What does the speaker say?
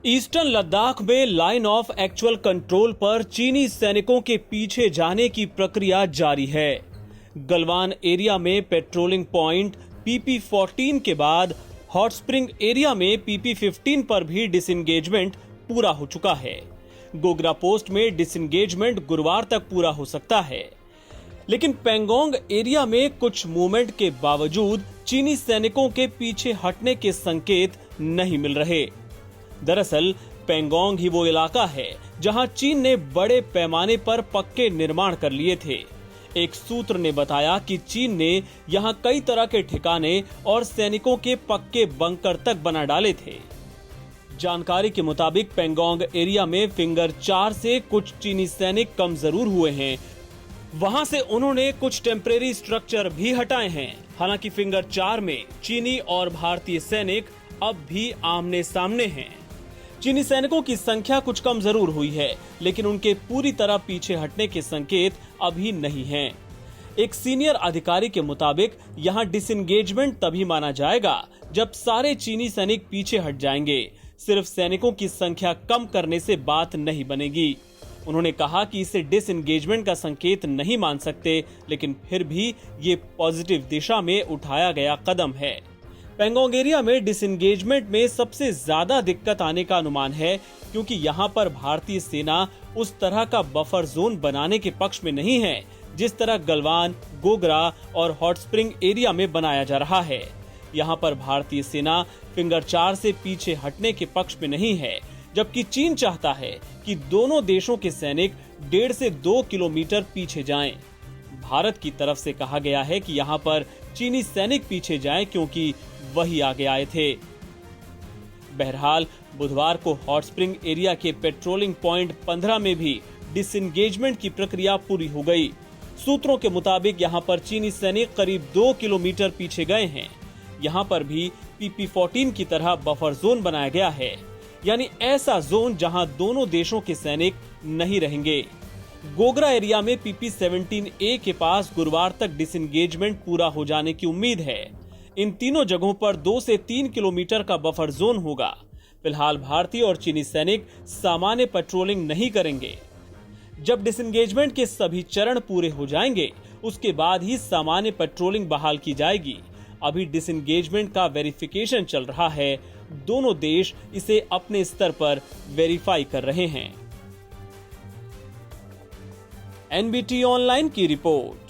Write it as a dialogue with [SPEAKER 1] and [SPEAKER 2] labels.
[SPEAKER 1] Eastern Ladakh में line of actual control पर चीनी सैनिकों के पीछे जाने की प्रक्रिया जारी है। गलवान एरिया में पेट्रोलिंग पॉइंट PP-14 के बाद हॉट स्प्रिंग एरिया में PP-15 पर भी डिसएंगेजमेंट पूरा हो चुका है। गोगरा पोस्ट में डिसएंगेजमेंट गुरुवार तक पूरा हो सकता है, लेकिन पेंगोंग एरिया में कुछ मूवमेंट के बावजूद चीनी सैनिकों के पीछे हटने के संकेत नहीं मिल रहे। दरअसल पेंगोंग ही वो इलाका है जहां चीन ने बड़े पैमाने पर पक्के निर्माण कर लिए थे। एक सूत्र ने बताया कि चीन ने यहां कई तरह के ठिकाने और सैनिकों के पक्के बंकर तक बना डाले थे। जानकारी के मुताबिक पेंगोंग एरिया में फिंगर 4 से कुछ चीनी सैनिक कम जरूर हुए हैं। वहां से उन्होंने कुछ टेम्परेरी स्ट्रक्चर भी हटाए हैं। हालांकि फिंगर 4 में चीनी और भारतीय सैनिक अब भी आमने सामने हैं। चीनी सैनिकों की संख्या कुछ कम जरूर हुई है, लेकिन उनके पूरी तरह पीछे हटने के संकेत अभी नहीं हैं। एक सीनियर अधिकारी के मुताबिक यहां डिसएंगेजमेंट तभी माना जाएगा जब सारे चीनी सैनिक पीछे हट जाएंगे। सिर्फ सैनिकों की संख्या कम करने से बात नहीं बनेगी। उन्होंने कहा कि इसे डिसएंगेजमेंट का संकेत नहीं मान सकते, लेकिन फिर भी ये पॉजिटिव दिशा में उठाया गया कदम है। पेंगोंग एरिया में डिसएंगेजमेंट में सबसे ज्यादा दिक्कत आने का अनुमान है, क्योंकि यहाँ पर भारतीय सेना उस तरह का बफर जोन बनाने के पक्ष में नहीं है जिस तरह गलवान, गोगरा और हॉट स्प्रिंग एरिया में बनाया जा रहा है। यहाँ पर भारतीय सेना फिंगर 4 से पीछे हटने के पक्ष में नहीं है, जबकि चीन चाहता है कि दोनों देशों के सैनिक 1.5 से 2 किलोमीटर पीछे जाएं। भारत की तरफ से कहा गया है कि यहाँ पर चीनी सैनिक पीछे जाएं क्योंकि वही आगे आए थे। बहरहाल बुधवार को हॉट स्प्रिंग एरिया के पेट्रोलिंग पॉइंट 15 में भी डिसएंगेजमेंट की प्रक्रिया पूरी हो गई। सूत्रों के मुताबिक यहाँ पर चीनी सैनिक करीब 2 किलोमीटर पीछे गए हैं। यहाँ पर भी PP-14 की तरह बफर जोन बनाया गया है, यानी ऐसा जोन जहां दोनों देशों के सैनिक नहीं रहेंगे। गोगरा एरिया में PP-17A के पास गुरुवार तक डिसएंगेजमेंट पूरा हो जाने की उम्मीद है। इन तीनों जगहों पर 2 से 3 किलोमीटर का बफर जोन होगा। फिलहाल भारतीय और चीनी सैनिक सामान्य पेट्रोलिंग नहीं करेंगे। जब डिसएंगेजमेंट के सभी चरण पूरे हो जाएंगे, उसके बाद ही सामान्य पेट्रोलिंग बहाल की जाएगी। अभी डिसएंगेजमेंट का वेरिफिकेशन चल रहा है। दोनों देश इसे अपने स्तर पर वेरीफाई कर रहे हैं। NBT ऑनलाइन की रिपोर्ट।